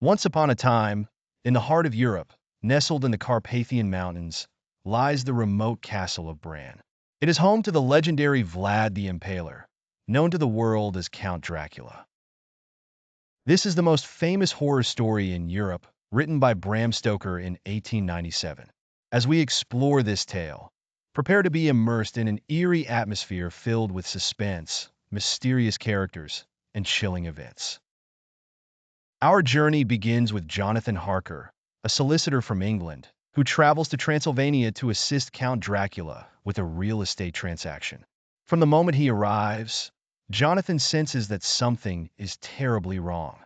Once upon a time, in the heart of Europe, nestled in the Carpathian Mountains, lies the remote castle of Bran. It is home to the legendary Vlad the Impaler, known to the world as Count Dracula. This is the most famous horror story in Europe, written by Bram Stoker in 1897. As we explore this tale, prepare to be immersed in an eerie atmosphere filled with suspense, mysterious characters, and chilling events. Our journey begins with Jonathan Harker, a solicitor from England, who travels to Transylvania to assist Count Dracula with a real estate transaction. From the moment he arrives, Jonathan senses that something is terribly wrong.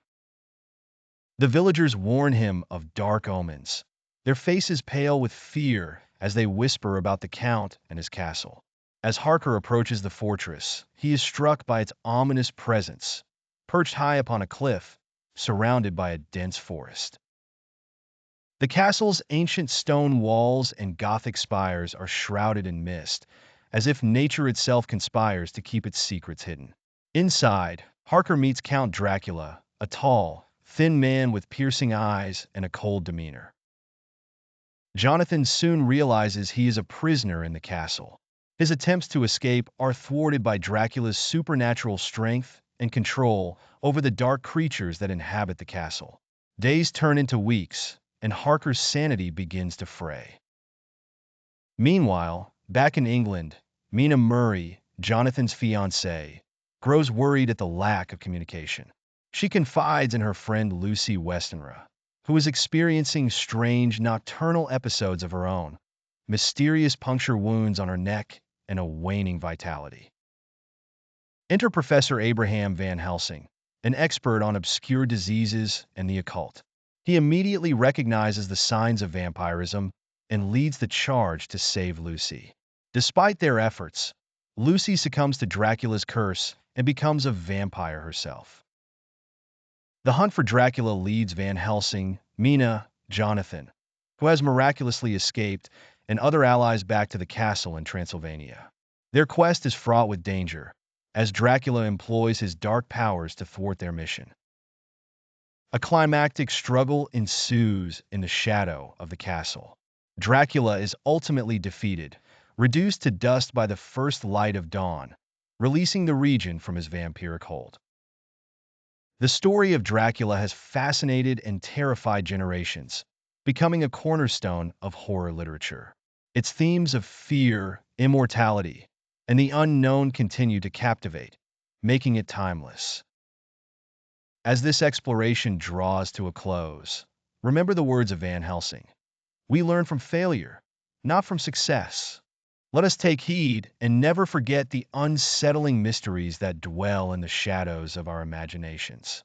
The villagers warn him of dark omens, their faces pale with fear as they whisper about the Count and his castle. As Harker approaches the fortress, he is struck by its ominous presence, perched high upon a cliff, surrounded by a dense forest. The castle's ancient stone walls and Gothic spires are shrouded in mist, as if nature itself conspires to keep its secrets hidden. Inside, Harker meets Count Dracula, a tall, thin man with piercing eyes and a cold demeanor. Jonathan soon realizes he is a prisoner in the castle. His attempts to escape are thwarted by Dracula's supernatural strength and control over the dark creatures that inhabit the castle. Days turn into weeks, and Harker's sanity begins to fray. Meanwhile, back in England, Mina Murray, Jonathan's fiancée, grows worried at the lack of communication. She confides in her friend Lucy Westenra, who is experiencing strange nocturnal episodes of her own, mysterious puncture wounds on her neck, and a waning vitality. Enter Professor Van Helsing, an expert on obscure diseases and the occult. He immediately recognizes the signs of vampirism and leads the charge to save Lucy. Despite their efforts, Lucy succumbs to Dracula's curse and becomes a vampire herself. The hunt for Dracula leads Van Helsing, Mina, Jonathan, who has miraculously escaped, and other allies back to the castle in Transylvania. Their quest is fraught with danger, as Dracula employs his dark powers to thwart their mission. A climactic struggle ensues in the shadow of the castle. Dracula is ultimately defeated, reduced to dust by the first light of dawn, releasing the region from his vampiric hold. The story of Dracula has fascinated and terrified generations, becoming a cornerstone of horror literature. Its themes of fear, immortality, and the unknown continue to captivate, making it timeless. As this exploration draws to a close, remember the words of Van Helsing. We learn from failure, not from success. Let us take heed and never forget the unsettling mysteries that dwell in the shadows of our imaginations.